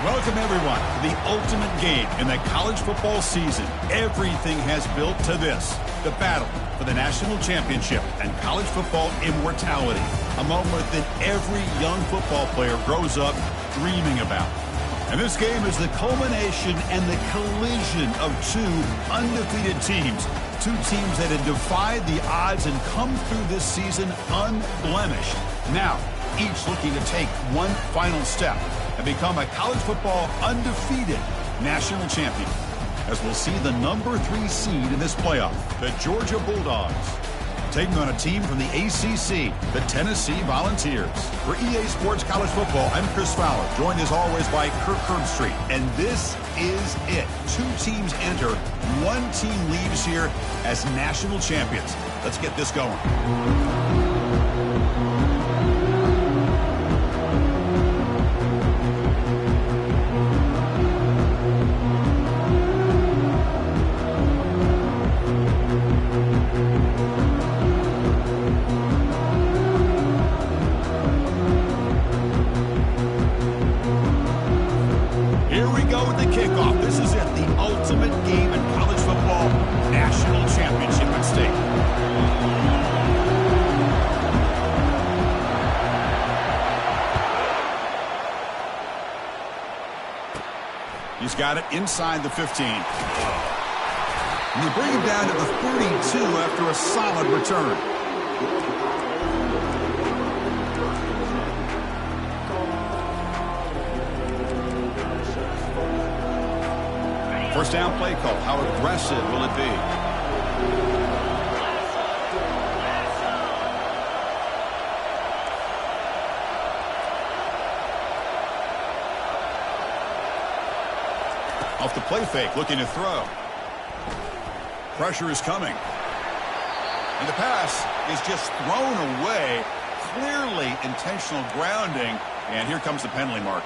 Welcome, everyone, to the ultimate game in the college football season. Everything has built to this, the battle for the national championship and college football immortality, a moment that every young football player grows up dreaming about. And this game is the culmination and the collision of two undefeated teams, two teams that had defied the odds and come through this season unblemished. Now, each looking to take one final step and become a college football undefeated national champion, as we'll see the number 3 seed in this playoff, the Georgia Bulldogs, taking on a team from the ACC, the Tennessee Volunteers. For EA Sports College Football, I'm Chris Fowler, joined as always by Kirk Herbstreit. And this is it. 2 teams enter, 1 team leaves here as national champions. Let's get this going. He's got it inside the 15. And they bring him down to the 32 after a solid return. First down play call. How aggressive will it be? Off the play fake, looking to throw. Pressure is coming. And the pass is just thrown away. Clearly intentional grounding. And here comes the penalty mark.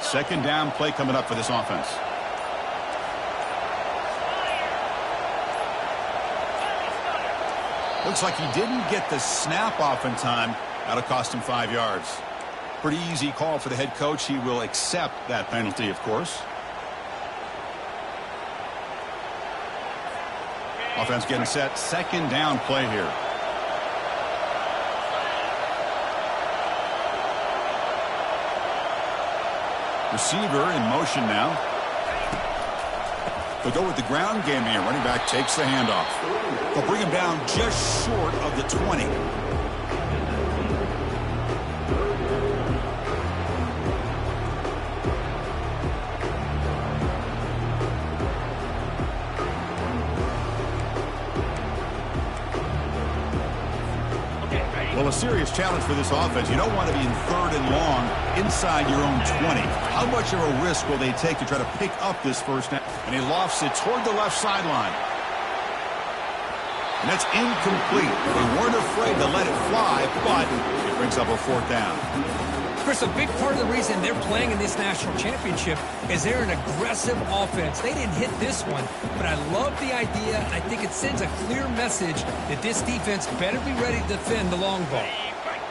Second down play coming up for this offense. Looks like he didn't get the snap off in time. That'll cost him 5 yards. Pretty easy call for the head coach. He will accept that penalty, of course. Offense getting set. Second down play here. Receiver in motion now. They'll go with the ground game here. Running back takes the handoff. They'll bring him down just short of the 20. Well, a serious challenge for this offense. You don't want to be in 3rd and long inside your own 20. How much of a risk will they take to try to pick up this first down? And he lofts it toward the left sideline. And that's incomplete. They weren't afraid to let it fly, but it brings up a 4th down. Chris, a big part of the reason they're playing in this national championship is they're an aggressive offense. They didn't hit this one, but I love the idea. I think it sends a clear message that this defense better be ready to defend the long ball.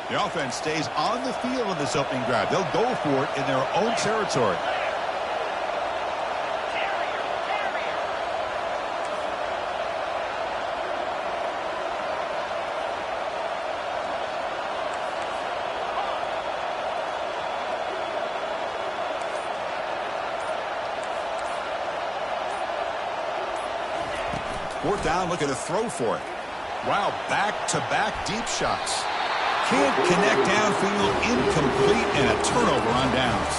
The offense stays on the field in this opening drive. They'll go for it in their own territory. Fourth down, looking to throw for it. Wow, back-to-back deep shots. Can't connect downfield, incomplete, and a turnover on downs.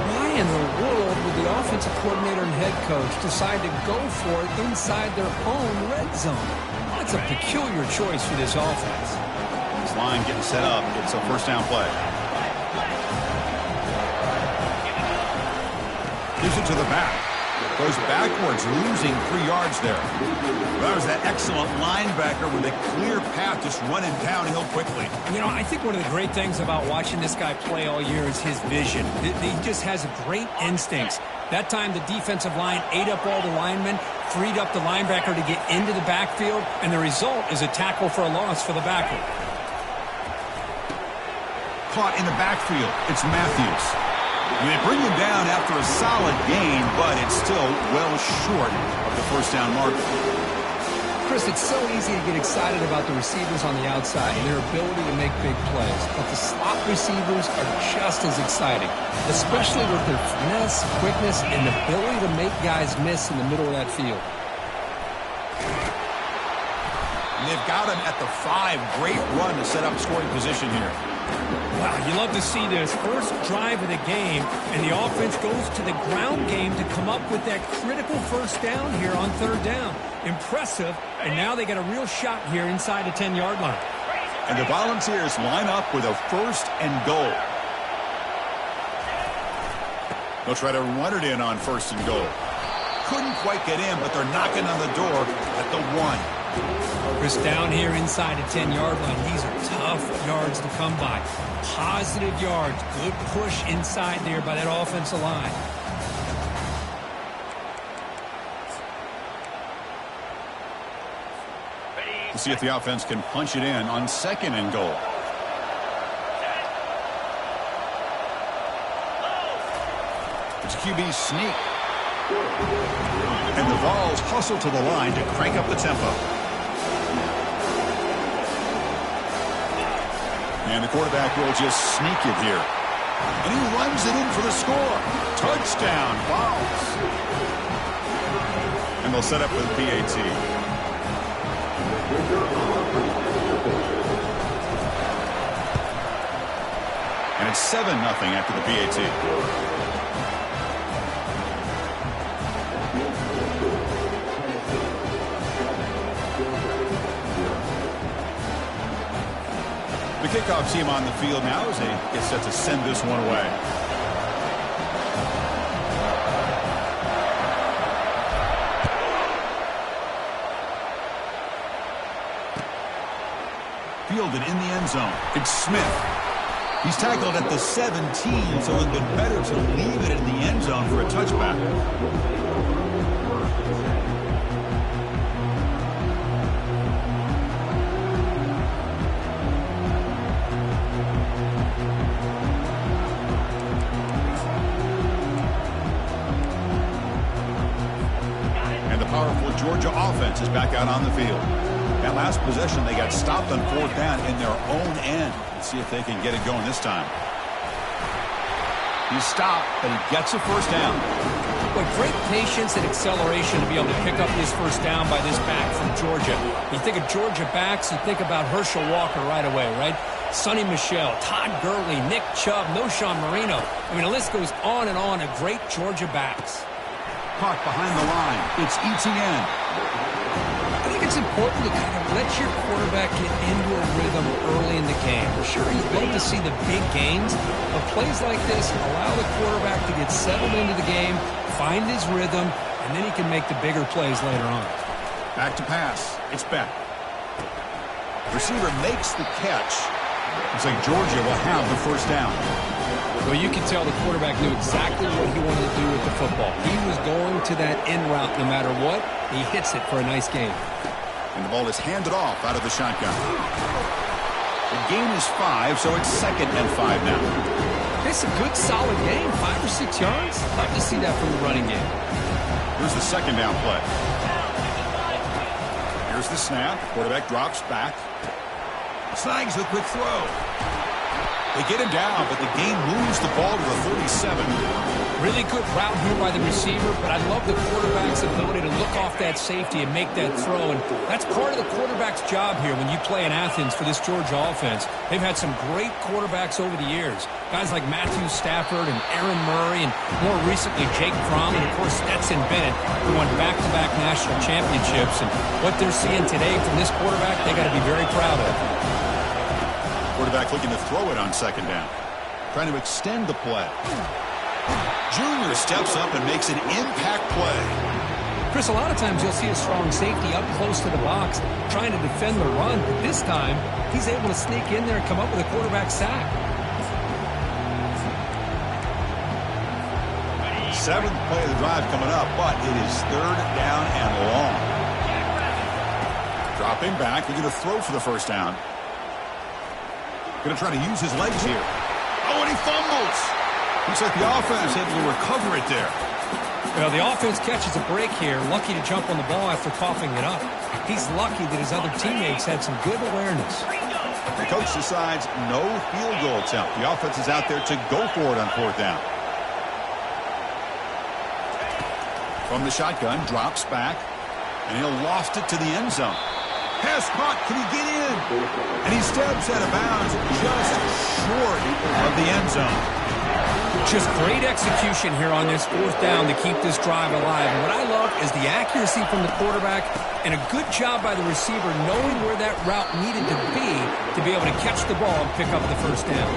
Why in the world would the offensive coordinator and head coach decide to go for it inside their own red zone? That's a peculiar choice for this offense. This line getting set up. It's a first down play. Gives it to the back. Goes backwards, losing 3 yards there. That was that excellent linebacker with a clear path, just running downhill quickly. You know, I think one of the great things about watching this guy play all year is his vision. He just has great instincts. That time, the defensive line ate up all the linemen, freed up the linebacker to get into the backfield, and the result is a tackle for a loss for the backer. Caught in the backfield. It's Matthews. They bring him down after a solid gain, but it's still well short of the first down mark. Chris, it's so easy to get excited about the receivers on the outside and their ability to make big plays. But the slot receivers are just as exciting, especially with their finesse, quickness, and the ability to make guys miss in the middle of that field. And they've got him at the 5. Great run to set up scoring position here. Wow, you love to see this. First drive of the game, and the offense goes to the ground game to come up with that critical first down here on 3rd down. Impressive, and now they got a real shot here inside the 10-yard line. And the Volunteers line up with a 1st and goal. They'll try to run it in on 1st and goal. Couldn't quite get in, but they're knocking on the door at the 1. Chris, down here inside the 10-yard line, these are tough yards to come by. Positive yards, good push inside there by that offensive line. We'll see if the offense can punch it in on 2nd and goal. It's a QB sneak. And the Vols hustle to the line to crank up the tempo. And the quarterback will just sneak it here. And he runs it in for the score. Touchdown, Vols. And they'll set up with PAT. And it's 7-0 after the PAT. The kickoff team on the field now as they get set to send this one away. Fielded in the end zone. It's Smith. He's tackled at the 17, so it would have been better to leave it in the end zone for a touchback. Georgia offense is back out on the field. That last possession, they got stopped on 4th down in their own end. Let's see if they can get it going this time. He's stopped, but he gets a first down. But great patience and acceleration to be able to pick up this first down by this back from Georgia. You think of Georgia backs, you think about Herschel Walker right away, right? Sonny Michel, Todd Gurley, Nick Chubb, Noshawn Marino. I mean, the list goes on and on of great Georgia backs. Caught behind the line. It's Etienne. I think it's important to kind of let your quarterback get into a rhythm early in the game. Sure, you'd love to see the big gains, but plays like this allow the quarterback to get settled into the game, find his rhythm, and then he can make the bigger plays later on. Back to pass. It's back. Receiver makes the catch. Looks like Georgia will have the first down. Well, you can tell the quarterback knew exactly what he wanted to do with the football. He was going to that in route no matter what. He hits it for a nice gain. And the ball is handed off out of the shotgun. The gain is 5, so it's 2nd and 5 now. It's a good, solid game, 5 or 6 yards. Love to see that from the running game. Here's the 2nd down play. Here's the snap. Quarterback drops back. Snags the quick throw. They get him down, but the game moves the ball to the 37. Really good route here by the receiver, but I love the quarterback's ability to look off that safety and make that throw. And that's part of the quarterback's job here when you play in Athens for this Georgia offense. They've had some great quarterbacks over the years. Guys like Matthew Stafford and Aaron Murray, and more recently Jake Fromm, and of course Stetson Bennett, who won back-to-back national championships. And what they're seeing today from this quarterback, they got to be very proud of. Quarterback looking to throw it on 2nd down. Trying to extend the play. junior steps up and makes an impact play. Chris, a lot of times you'll see a strong safety up close to the box trying to defend the run. But this time, he's able to sneak in there and come up with a quarterback sack. Seventh play of the drive coming up, but it is third down and long. Dropping back, he's going to throw for the first down. Going to try to use his legs here. Oh, and he fumbles. Looks like the offense able to recover it there. Well, the offense catches a break here, lucky to jump on the ball after coughing it up. He's lucky that his other teammates had some good awareness. The coach decides no field goal attempt. The offense is out there to go for it on fourth down. From the shotgun, drops back, and he'll loft it to the end zone. Pass caught, can he get in? And he steps out of bounds just short of the end zone. Just great execution here on this fourth down to keep this drive alive. And what I love is the accuracy from the quarterback and a good job by the receiver knowing where that route needed to be able to catch the ball and pick up the first down.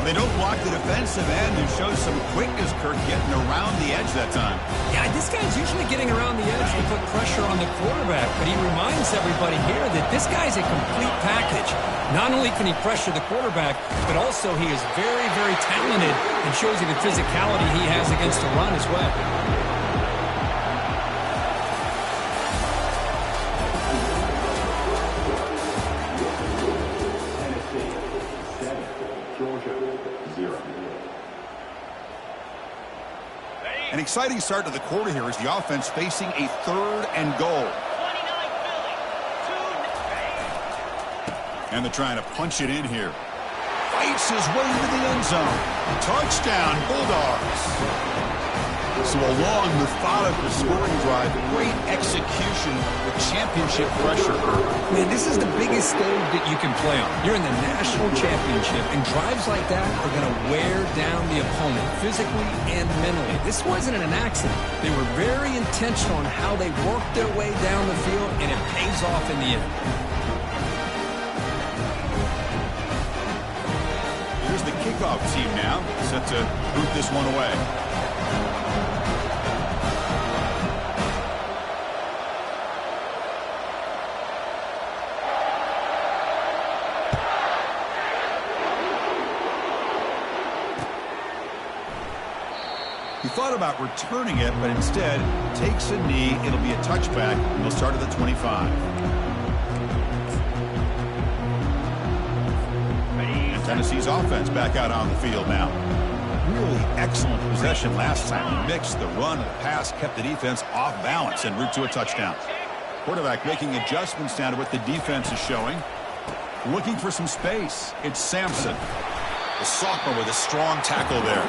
They don't block the defensive end and show some quickness, Kirk, getting around the edge that time. Yeah, this guy's usually getting around the edge to put pressure on the quarterback, but he reminds everybody here that this guy's a complete package. Not only can he pressure the quarterback, but also he is very, very talented and shows you the physicality he has against the run as well. An exciting start to the quarter here as the offense facing a third and goal. And they're trying to punch it in here. Fights his way into the end zone. Touchdown, Bulldogs. So a long, methodical scoring drive. Great execution with championship pressure. Man, this is the biggest stage that you can play on. You're in the national championship, and drives like that are going to wear down the opponent physically and mentally. This wasn't an accident. They were very intentional on how they worked their way down the field, and it pays off in the end. Here's the kickoff team now, set to boot this one away. He thought about returning it, but instead takes a knee. It'll be a touchback, and he'll start at the 25. And Tennessee's offense back out on the field now. Really excellent possession last time. He mixed the run and the pass, kept the defense off balance en route to a touchdown. Quarterback making adjustments down to what the defense is showing. Looking for some space. It's Sampson. The sophomore with a strong tackle there.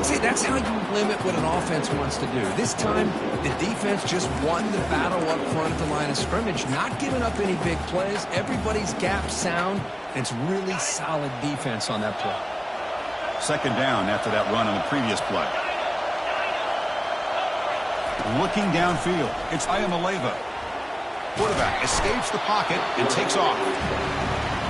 See, that's how you limit what an offense wants to do. This time, the defense just won the battle up front at the line of scrimmage, not giving up any big plays. Everybody's gap sound, and it's really solid defense on that play. Second down after that run on the previous play. Looking downfield, it's Ayamaleva. Quarterback escapes the pocket and takes off.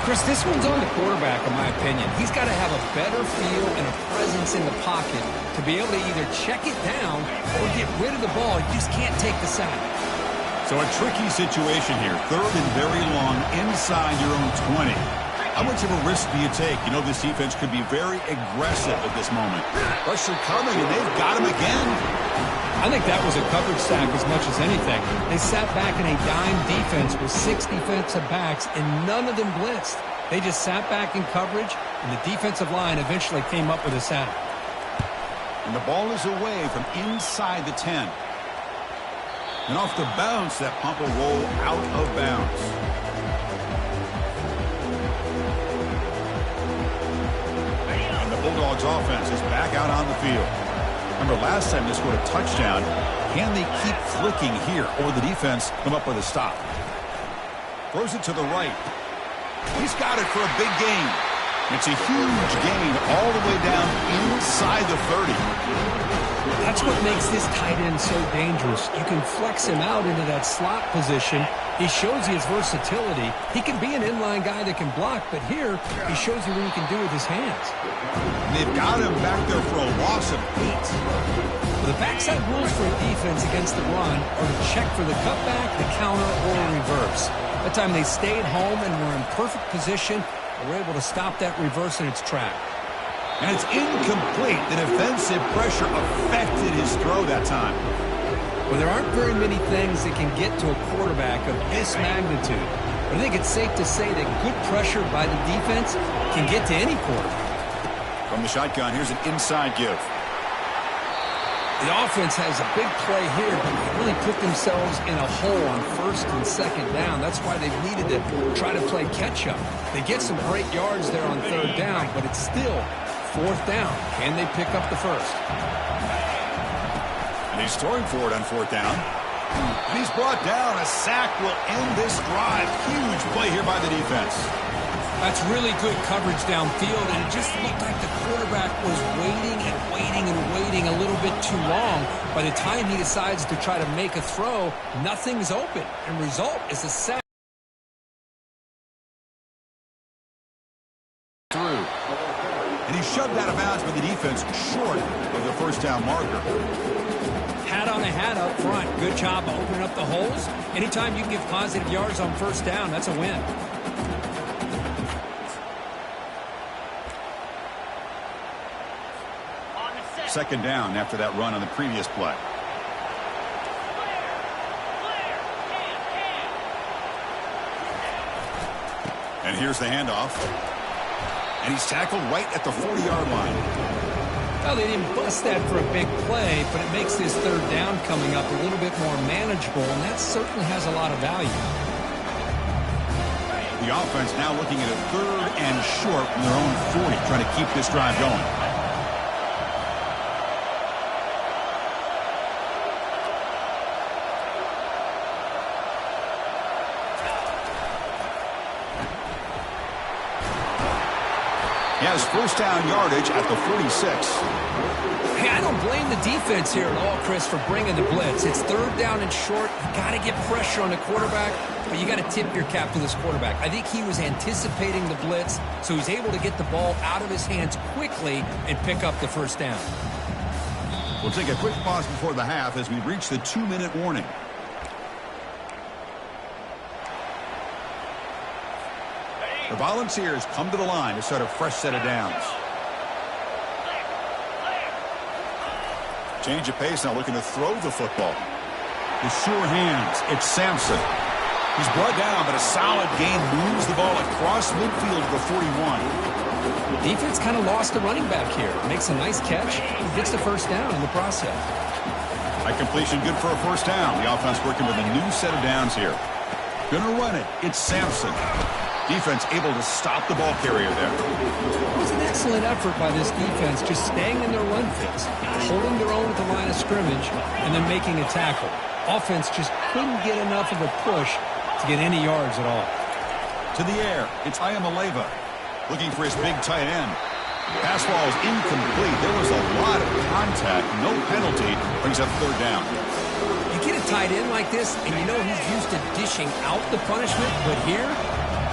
Chris, this one's on the quarterback, in my opinion. He's got to have a better feel and a presence in the pocket to be able to either check it down or get rid of the ball. You just can't take the sack. So a tricky situation here. Third and very long inside your own 20. How much of a risk do you take? You know this defense could be very aggressive at this moment. Pressure coming, and they've got him again. I think that was a coverage sack as much as anything. They sat back in a dime defense with 6 defensive backs, and none of them blitzed. They just sat back in coverage, and the defensive line eventually came up with a sack. And the ball is away from inside the 10. And off the bounce, that pump will roll out of bounds. And the Bulldogs offense is back out on the field. Remember, last time they scored a touchdown. Can they keep flicking here, or the defense come up with a stop? Throws it to the right. He's got it for a big gain. It's a huge gain all the way down inside the 30. That's what makes this tight end so dangerous. You can flex him out into that slot position. He shows you his versatility. He can be an inline guy that can block, but here he shows you what he can do with his hands. And they've got him back there for a loss of 8. The backside rules for a defense against the run are to check for the cutback, the counter, or a reverse. That time they stayed home and were in perfect position. They were able to stop that reverse in its track. And it's incomplete. The defensive pressure affected his throw that time. Well, there aren't very many things that can get to a quarterback of this magnitude. But I think it's safe to say that good pressure by the defense can get to any quarterback. From the shotgun, here's an inside give. The offense has a big play here, but they really put themselves in a hole on first and second down. That's why they've needed to try to play catch-up. They get some great yards there on third down, but it's still fourth down. Can they pick up the first? And he's throwing for it on fourth down. And he's brought down. A sack will end this drive. Huge play here by the defense. That's really good coverage downfield, and it just looked like the quarterback was waiting and waiting and waiting a little bit too long. By the time he decides to try to make a throw, nothing's open, and result is a sack. Through. And he's shoved out of bounds by the defense short of the first down marker. Hat on a hat up front. Good job of opening up the holes. Anytime you can give positive yards on first down, that's a win. Second down after that run on the previous play. And here's the handoff. And he's tackled right at the 40-yard line. Well, they didn't bust that for a big play, but it makes this third down coming up a little bit more manageable, and that certainly has a lot of value. The offense now looking at a third and short from their own 40, trying to keep this drive going. He has first down yardage at the 46. Hey, I don't blame the defense here at all, Chris, for bringing the blitz. It's third down and short. You got to get pressure on the quarterback, but you got to tip your cap to this quarterback. I think he was anticipating the blitz, so he's able to get the ball out of his hands quickly and pick up the first down. We'll take a quick pause before the half as we reach the 2-minute warning. The Volunteers come to the line to start a fresh set of downs. Change of pace now, looking to throw the football. With sure hands, it's Sampson. He's brought down, but a solid gain moves the ball across midfield to the 41. Defense kind of lost the running back here. Makes a nice catch. He gets the first down in the process. High completion, good for a first down. The offense working with a new set of downs here. Gonna run it. It's Sampson. Defense able to stop the ball carrier there. It was an excellent effort by this defense, just staying in their run fits, holding their own at the line of scrimmage, and then making a tackle. Offense just couldn't get enough of a push to get any yards at all. To the air, it's Ayamaleva looking for his big tight end. Pass ball is incomplete. There was a lot of contact. No penalty. Brings up third down. You get a tight end like this, and you know he's used to dishing out the punishment, but here,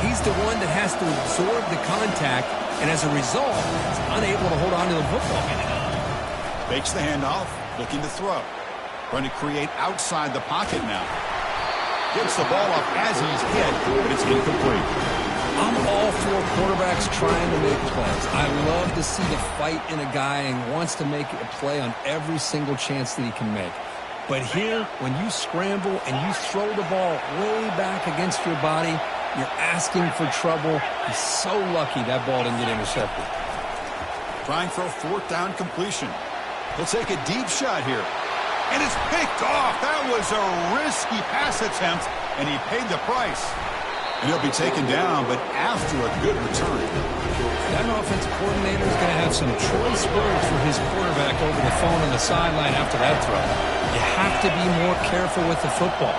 he's the one that has to absorb the contact, and as a result, is unable to hold on to the football. Fakes the handoff, looking to throw. Trying to create outside the pocket now. Gets the ball up as he's hit, but it's incomplete. I'm all for quarterbacks trying to make plays. I love to see the fight in a guy and wants to make a play on every single chance that he can make. But here, when you scramble and you throw the ball way back against your body, you're asking for trouble. He's so lucky that ball didn't get intercepted. Trying for a fourth down completion. He'll take a deep shot here. And it's picked off. That was a risky pass attempt, and he paid the price. And he'll be taken down, but after a good return. That offensive coordinator is going to have some choice words for his quarterback over the phone on the sideline after that throw. You have to be more careful with the football.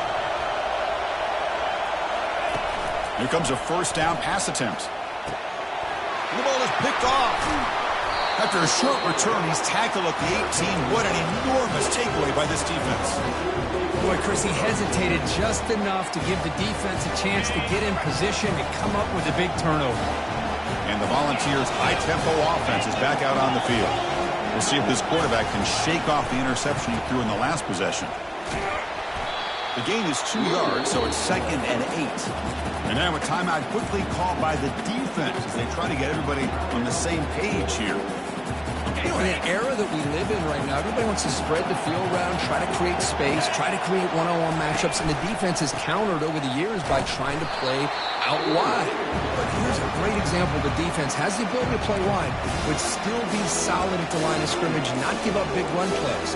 Here comes a first down pass attempt. And the ball is picked off. After a short return, he's tackled at the 18. What an enormous takeaway by this defense. Boy, Chris, he hesitated just enough to give the defense a chance to get in position and come up with a big turnover. And the Volunteers' high-tempo offense is back out on the field. We'll see if this quarterback can shake off the interception he threw in the last possession. The gain is 2 yards, so it's 2nd and 8. And now a timeout quickly called by the defense as they try to get everybody on the same page here. You know, in an era that we live in right now, everybody wants to spread the field around, try to create space, try to create one-on-one matchups, and the defense has countered over the years by trying to play out wide. But here's a great example. The defense has the ability to play wide, but still be solid at the line of scrimmage, not give up big run plays.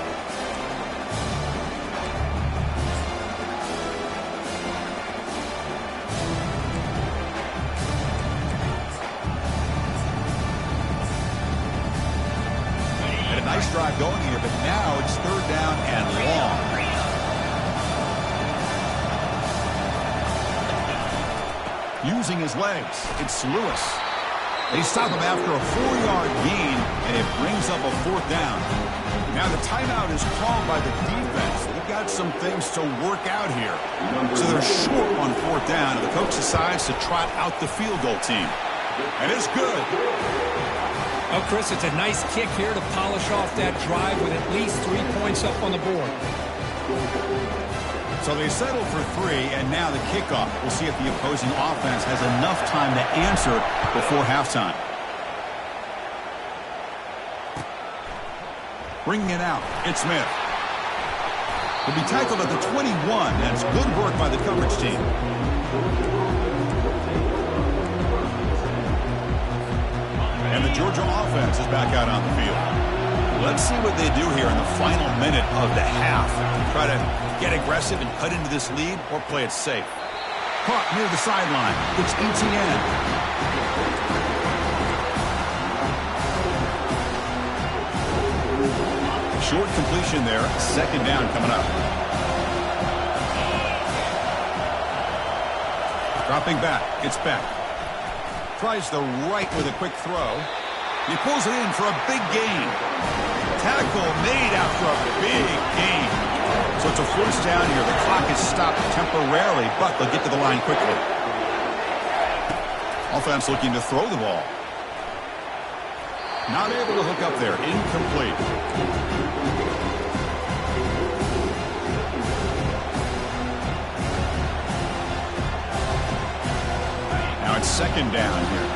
Nice drive going here, but now it's 3rd down and long. Using his legs, it's Lewis. They stop him after a 4-yard gain, and it brings up a 4th down. Now the timeout is called by the defense. They've got some things to work out here. So they're short on 4th down, and the coach decides to trot out the field goal team. And it's good. Oh, Chris, it's a nice kick here to polish off that drive with at least 3 points up on the board. So they settle for 3, and now the kickoff. We'll see if the opposing offense has enough time to answer before halftime. Bringing it out, it's Smith. He'll be tackled at the 21. That's good work by the coverage team. And the Georgia offense is back out on the field. Let's see what they do here in the final minute of the half. Try to get aggressive and cut into this lead or play it safe. Caught near the sideline. It's ETN. Short completion there. 2nd down coming up. Dropping back. It's back. Tries the right with a quick throw. He pulls it in for a big gain. Tackle made after a big gain. So it's a 1st down here. The clock is stopped temporarily, but they'll get to the line quickly. Offense looking to throw the ball. Not able to hook up there. Incomplete. Now it's 2nd down here.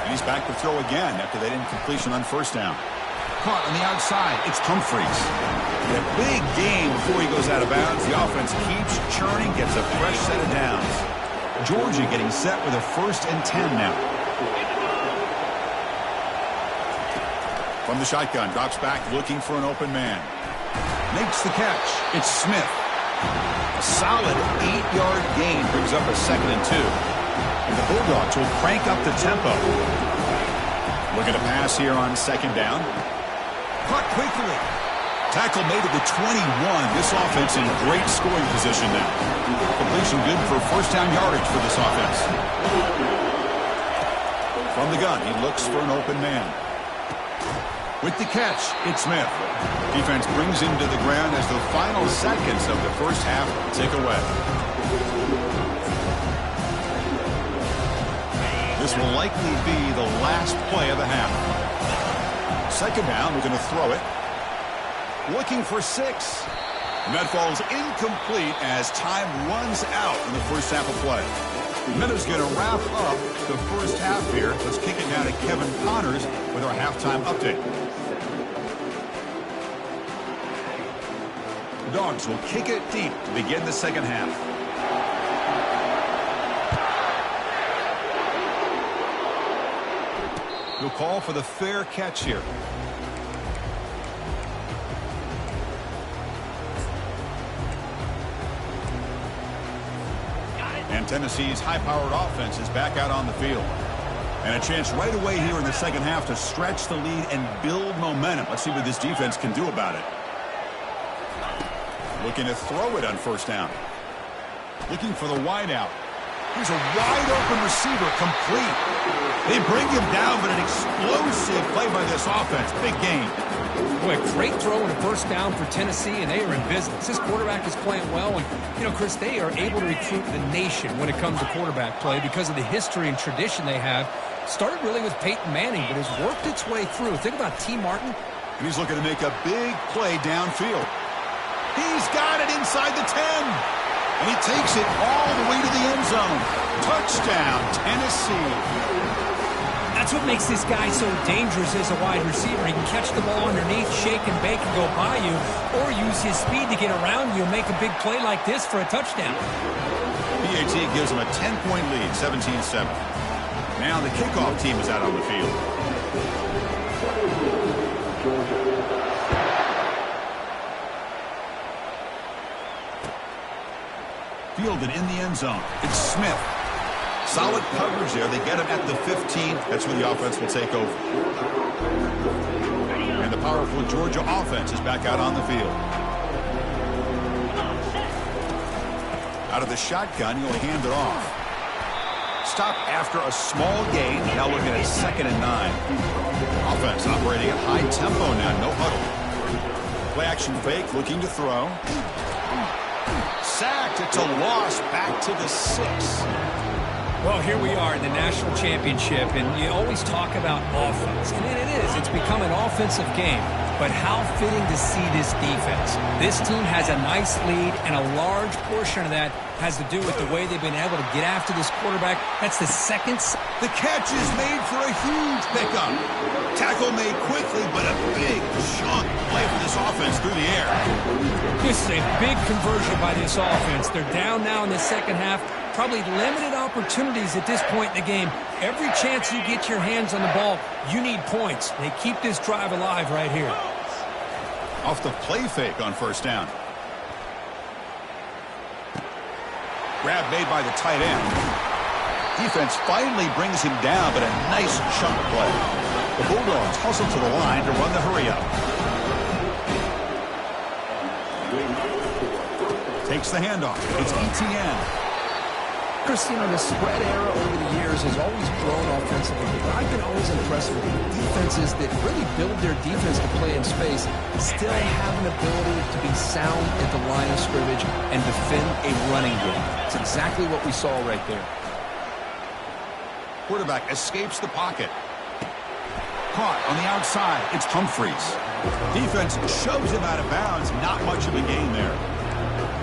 And he's back to throw again after that incompletion on 1st down. Caught on the outside. It's Humphreys. And a big gain before he goes out of bounds. The offense keeps churning, gets a fresh set of downs. Georgia getting set with a 1st and 10 now. From the shotgun, drops back looking for an open man. Makes the catch. It's Smith. A solid 8-yard gain brings up a 2nd and 2. And the Bulldogs will crank up the tempo. Looking to pass here on 2nd down. Caught quickly. Tackle made at the 21. This offense in great scoring position now. Completion good for 1st down yardage for this offense. From the gun, he looks for an open man. With the catch, it's Smith. Defense brings him to the ground as the final seconds of the 1st half tick away. This will likely be the last play of the half. 2nd down, we're going to throw it. Looking for 6. And that falls incomplete as time runs out in the 1st half of play. Minutes going to wrap up the 1st half here. Let's kick it now to Kevin Connors with our halftime update. The Dogs will kick it deep to begin the 2nd half. He'll call for the fair catch here. And Tennessee's high-powered offense is back out on the field. And a chance right away here in the 2nd half to stretch the lead and build momentum. Let's see what this defense can do about it. Looking to throw it on 1st down. Looking for the wide out. Here's a wide-open receiver, complete. They bring him down, but an explosive play by this offense. Big game. Boy, a great throw and a first down for Tennessee, and they are in business. This quarterback is playing well, and, you know, Chris, they are able to recruit the nation when it comes to quarterback play because of the history and tradition they have. Started really with Peyton Manning, but has worked its way through. Think about T. Martin. And he's looking to make a big play downfield. He's got it inside the 10. And he takes it all the way to the end zone. Touchdown, Tennessee. That's what makes this guy so dangerous as a wide receiver. He can catch the ball underneath, shake and bake and go by you, or use his speed to get around you and make a big play like this for a touchdown. PAT gives him a 10-point lead, 17-7. Now the kickoff team is out on the field. Fielded in the end zone. It's Smith. Solid coverage there. They get him at the 15. That's where the offense will take over. And the powerful Georgia offense is back out on the field. Out of the shotgun, he'll hand it off. Stop after a small gain. Now looking at 2nd and 9. Offense operating at high tempo now. No huddle. Play action fake, looking to throw. Sacked. It's a loss. Back to the 6. Well, here we are in the national championship, and you always talk about offense. And it is. It's become an offensive game. But how fitting to see this defense. This team has a nice lead, and a large portion of that has to do with the way they've been able to get after this quarterback. That's the second. The catch is made for a huge pickup. Tackle made quickly, but a big chunk play for this offense through the air. This is a big conversion by this offense. They're down now in the second half. Probably limited opportunities at this point in the game. Every chance you get your hands on the ball, you need points. They keep this drive alive right here. Off the play fake on first down. Grab made by the tight end. Defense finally brings him down, but a nice chunk play. The Bulldogs hustle to the line to run the hurry up. Takes the handoff. It's ETN. Chris, you know, the spread era over the years has always grown offensively, but I've been always impressed with defenses that really build their defense to play in space, still have an ability to be sound at the line of scrimmage and defend a running game. It's exactly what we saw right there. Quarterback escapes the pocket. Caught on the outside. It's Humphreys. Defense shoves him out of bounds. Not much of a gain there.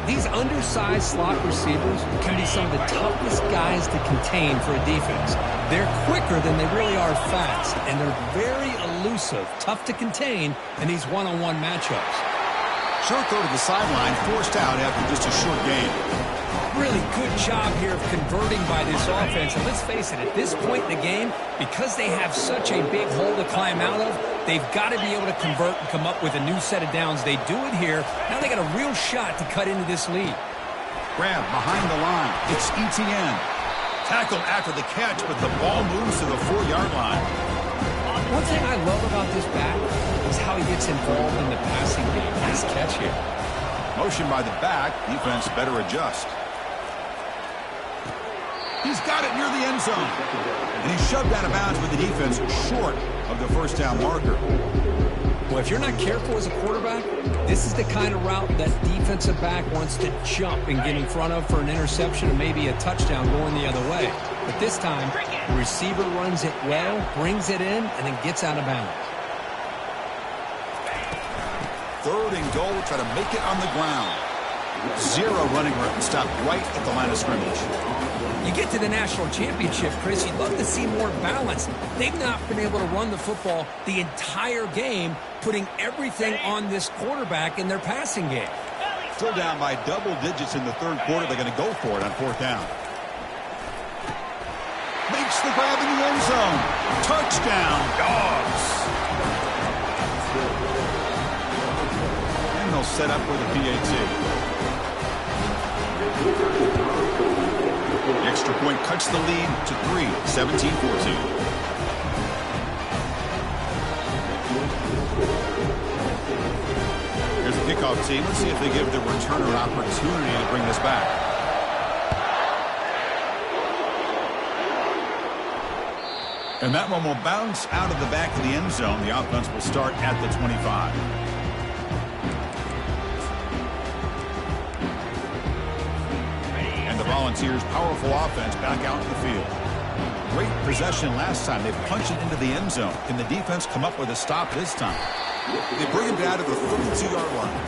These undersized slot receivers can be some of the toughest guys to contain for a defense. They're quicker than they really are fast, and they're very elusive, tough to contain in these one-on-one matchups. Short throw to the sideline, forced out after just a short game. Really good job here of converting by this offense. And let's face it, at this point in the game, because they have such a big hole to climb out of, they've got to be able to convert and come up with a new set of downs. They do it here. Now they got a real shot to cut into this lead. Grab behind the line. It's ETN. Tackled after the catch, but the ball moves to the 4-yard line. One thing I love about this back is how he gets involved in the passing game. Nice catch here. Motion by the back. Defense better adjust. He's got it near the end zone. And he's shoved out of bounds with the defense short of the first down marker. Well, if you're not careful as a quarterback, this is the kind of route that defensive back wants to jump and get in front of for an interception or maybe a touchdown going the other way. But this time, the receiver runs it well, brings it in, and then gets out of bounds. 3rd and goal. Try to make it on the ground. 0 running room. Stop right at the line of scrimmage. You get to the national championship, Chris, you'd love to see more balance. They've not been able to run the football the entire game, putting everything on this quarterback in their passing game. Still down by double digits in the 3rd quarter. They're going to go for it on 4th down. Makes the grab in the end zone. Touchdown, Dogs. And they'll set up with a PAT. The extra point cuts the lead to 3, 17-14. Here's the kickoff team. Let's see if they give the returner an opportunity to bring this back. And that one will bounce out of the back of the end zone. The offense will start at the 25. And the Volunteers' powerful offense back out in the field. Great possession last time. They punched it into the end zone. Can the defense come up with a stop this time? They bring him down to the 32-yard line.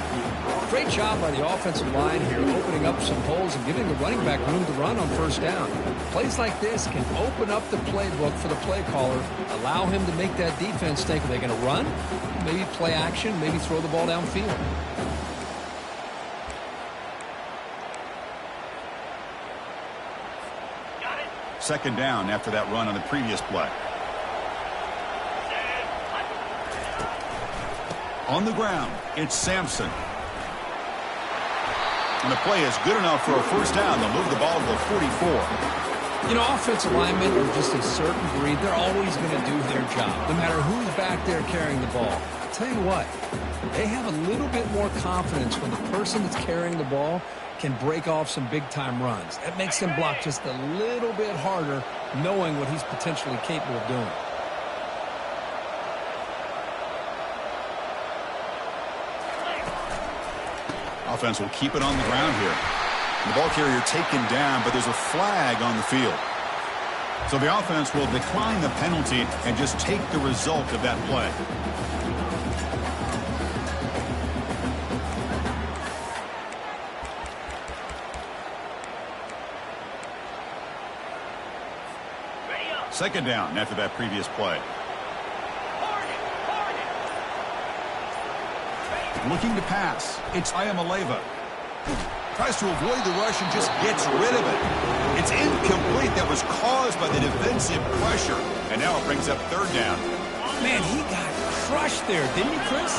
Great job by the offensive line here, opening up some holes and giving the running back room to run on first down. Plays like this can open up the playbook for the play caller, allow him to make that defense think, are they going to run? Maybe play action, maybe throw the ball downfield. Second down after that run on the previous play. On the ground, it's Sampson. And the play is good enough for a first down. They'll move the ball to the 44. You know, offensive linemen are just a certain breed. They're always going to do their job, no matter who's back there carrying the ball. I'll tell you what, they have a little bit more confidence when the person that's carrying the ball can break off some big-time runs. That makes them block just a little bit harder, knowing what he's potentially capable of doing. Offense will keep it on the ground here. The ball carrier taken down, but there's a flag on the field. So the offense will decline the penalty and just take the result of that play. Second down after that previous play. Looking to pass. It's Ayamaleva. Tries to avoid the rush and just gets rid of it. It's incomplete. That was caused by the defensive pressure. And now it brings up third down. Man, he got crushed there, didn't he, Chris?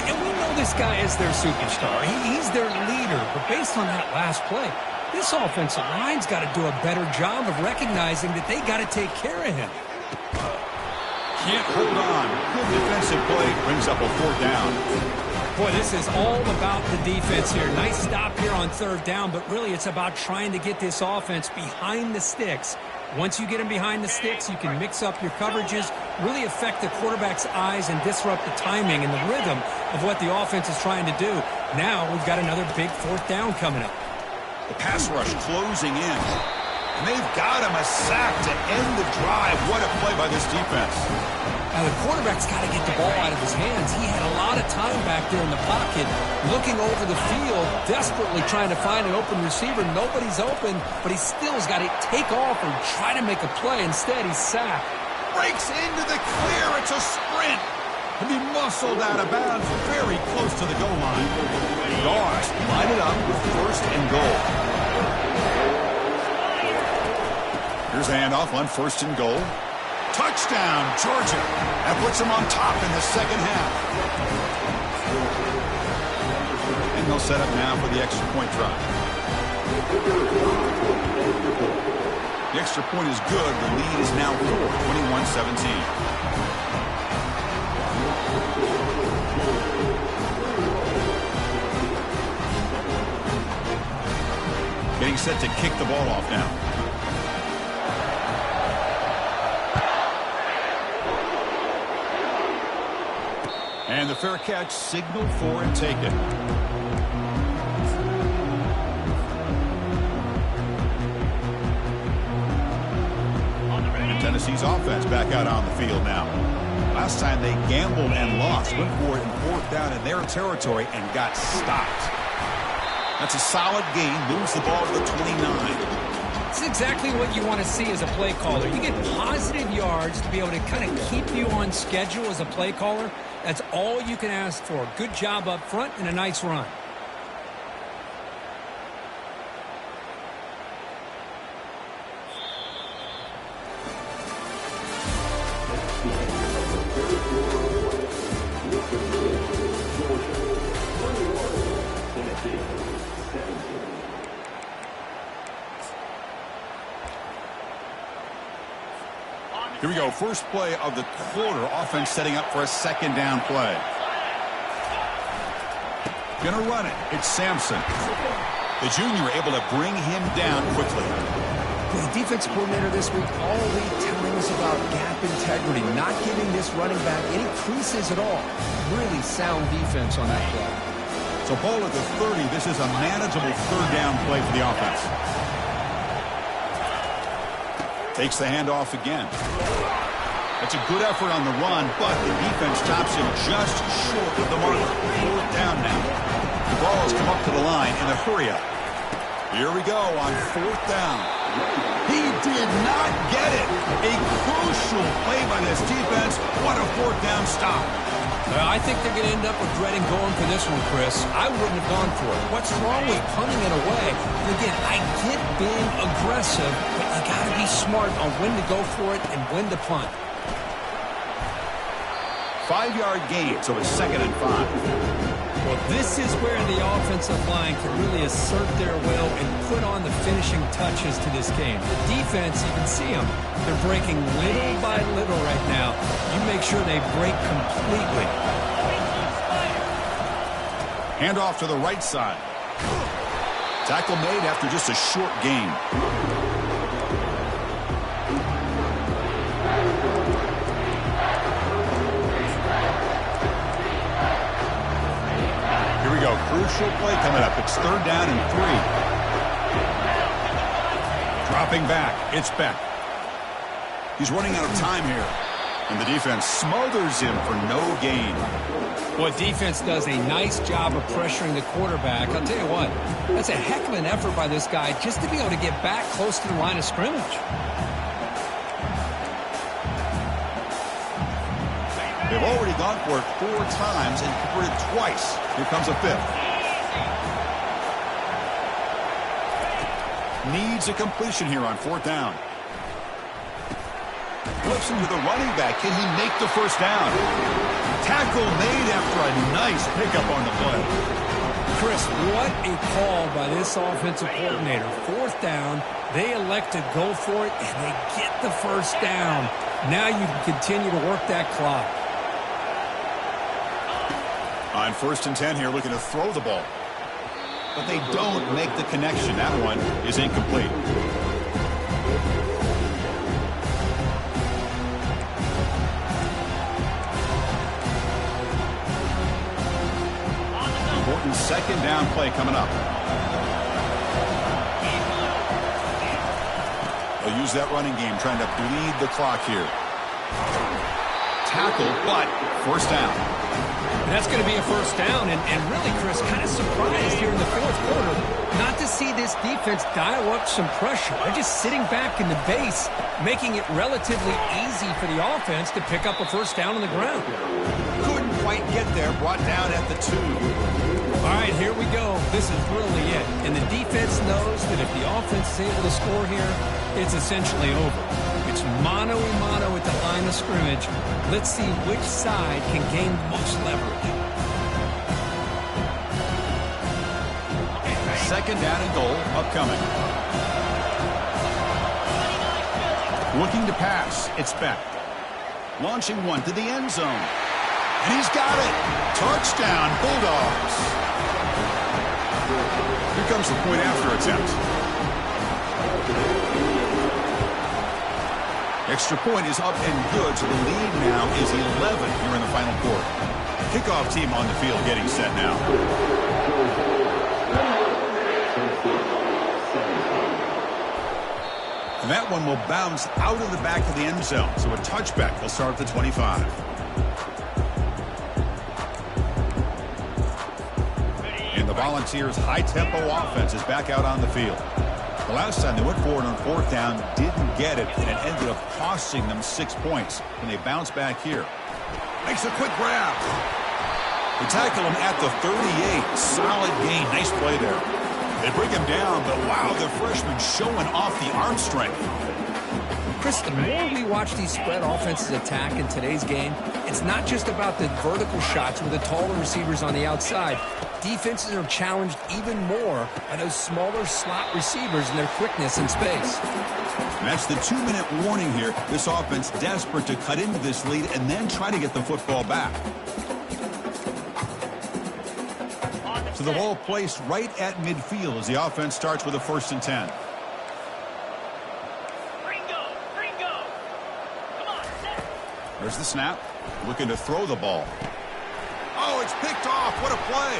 And we know this guy is their superstar. He's their leader. But based on that last play, this offensive line's got to do a better job of recognizing that they got to take care of him. Can't hold on. Good defensive play. Brings up a fourth down. Boy, this is all about the defense here. Nice stop here on third down, but really it's about trying to get this offense behind the sticks. Once you get them behind the sticks, you can mix up your coverages, really affect the quarterback's eyes and disrupt the timing and the rhythm of what the offense is trying to do. Now we've got another big fourth down coming up. The pass rush closing in. And they've got him a sack to end the drive. What a play by this defense. Now the quarterback's got to get the ball out of his hands. He had a lot of time back there in the pocket, looking over the field, desperately trying to find an open receiver. Nobody's open, but he still's got to take off and try to make a play. Instead, he's sacked. Breaks into the clear. It's a sprint. And he muscled out of bounds very close to the goal line. Dogs line it up with first and goal. Here's a handoff on first and goal. Touchdown, Georgia. That puts them on top in the second half. And they'll set up now for the extra point drive. The extra point is good. The lead is now 21-17. Getting set to kick the ball off now. And the fair catch signaled for and taken. And Tennessee's offense back out on the field now. Last time they gambled and lost. Went for it in fourth down in their territory and got stopped. That's a solid gain. Moves the ball to the 29. It's exactly what you want to see as a play caller. You get positive yards to be able to kind of keep you on schedule as a play caller. That's all you can ask for. Good job up front and a nice run. Here we go. First play of the quarter. Offense setting up for a second down play. Gonna run it. It's Sampson. The junior able to bring him down quickly. The defense coordinator this week all week telling us about gap integrity, not giving this running back any creases at all. Really sound defense on that play. So ball at the 30. This is a manageable third down play for the offense. Takes the handoff again. That's a good effort on the run, but the defense stops him just short of the marker. Fourth down now. The ball has come up to the line in a hurry-up. Here we go on fourth down. He did not get it. A crucial play by this defense. What a fourth down stop. I think they're going to end up regretting going for this one, Chris. I wouldn't have gone for it. What's wrong with punting it away? And again, I get being aggressive, but you got to be smart on when to go for it and when to punt. 5-yard gain, so it's 2nd and 5. Well, this is where the offensive line can really assert their will and put on the finishing touches to this game. The defense, you can see them. They're breaking little by little right now. You make sure they break completely. Handoff to the right side. Tackle made after just a short gain. Here we go. Crucial play coming up. It's 3rd down and 3. Dropping back. It's Beck. He's running out of time here. And the defense smothers him for no gain. Well, defense does a nice job of pressuring the quarterback. I'll tell you what, that's a heck of an effort by this guy just to be able to get back close to the line of scrimmage. They've already gone for it 4 times and converted twice. Here comes a 5th. Needs a completion here on 4th down. Flips him to the running back. Can he make the first down? Tackle made after a nice pickup on the play. Chris, what a call by this offensive coordinator. 4th down, they elect to go for it, and they get the first down. Now you can continue to work that clock. On 1st and 10 here, looking to throw the ball. But they don't make the connection. That one is incomplete. Important 2nd down play coming up. They'll use that running game, trying to bleed the clock here. Tackle, but first down. And that's going to be a first down, and really, Chris, kind of surprised here in the 4th quarter not to see this defense dial up some pressure. They're just sitting back in the base, making it relatively easy for the offense to pick up a first down on the ground. Couldn't quite get there, brought down at the 2. All right, here we go. This is really it. And the defense knows that if the offense is able to score here, it's essentially over. It's mano-a-mano at the line of scrimmage. Let's see which side can gain most leverage. 2nd down and goal upcoming. Looking to pass. It's Beck. Launching one to the end zone. And he's got it. Touchdown, Bulldogs. Here comes the point after attempt. Extra point is up and good, so the lead now is 11 here in the final quarter. Kickoff team on the field getting set now. And that one will bounce out of the back of the end zone, so a touchback will start at the 25. And the Volunteers' high-tempo offense is back out on the field. The last time they went forward on 4th down, didn't get it, and it ended up costing them 6 points. And they bounce back here. Makes a quick grab. They tackle him at the 38. Solid gain. Nice play there. They bring him down, but wow, the freshman showing off the arm strength. Chris, the more we watch these spread offenses attack in today's game, it's not just about the vertical shots with the taller receivers on the outside. Defenses are challenged even more by those smaller slot receivers and their quickness in space. And that's the 2-minute warning here. This offense desperate to cut into this lead and then try to get the football back. So the ball placed right at midfield as the offense starts with a 1st and 10. There's the snap. Looking to throw the ball. Oh, it's picked off. What a play.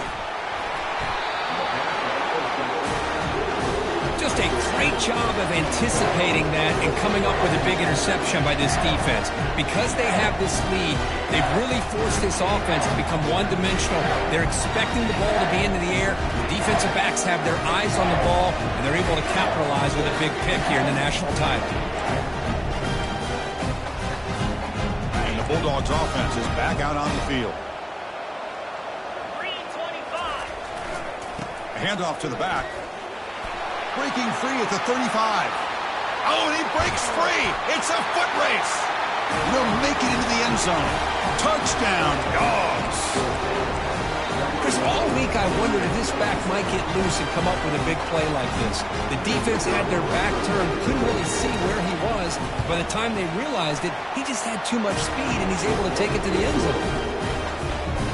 Just a great job of anticipating that and coming up with a big interception by this defense. Because they have this lead, they've really forced this offense to become one-dimensional. They're expecting the ball to be into the air. The defensive backs have their eyes on the ball, and they're able to capitalize with a big pick here in the national title. And the Bulldogs offense is back out on the field. A handoff to the back. Breaking free at the 35. Oh, and he breaks free. It's a foot race. They'll make it into the end zone. Touchdown, Dogs. Chris, all week I wondered if this back might get loose and come up with a big play like this. The defense had their back turned, couldn't really see where he was. By the time they realized it, he just had too much speed, and he's able to take it to the end zone.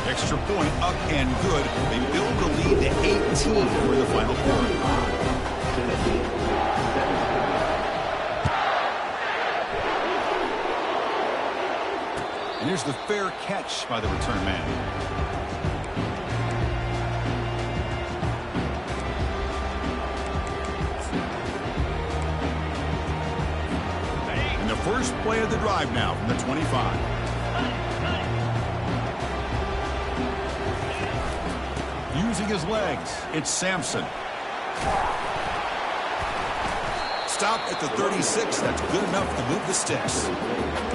Extra point up and good. They build the lead to 18 for the final quarter. And here's the fair catch by the return man. And the first play of the drive now from the 25. Using his legs, it's Sampson. Stop at the 36. That's good enough to move the sticks.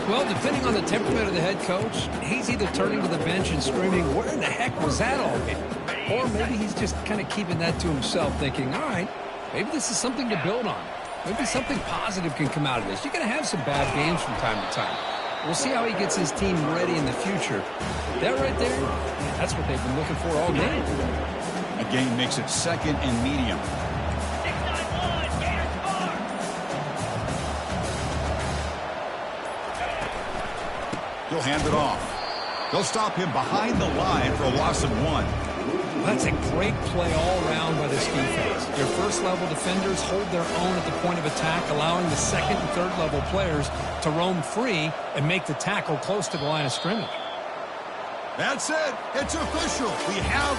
Well, depending on the temperament of the head coach, he's either turning to the bench and screaming, where in the heck was that all game? Or maybe he's just kind of keeping that to himself, thinking, all right, maybe this is something to build on. Maybe something positive can come out of this. You're going to have some bad games from time to time. We'll see how he gets his team ready in the future. That right there, that's what they've been looking for all game. A gain makes it second and medium. He'll hand it off. They'll stop him behind the line for a loss of 1. That's a great play all around by this defense. Your first-level defenders hold their own at the point of attack, allowing the second and third-level players to roam free and make the tackle close to the line of scrimmage. That's it. It's official. We have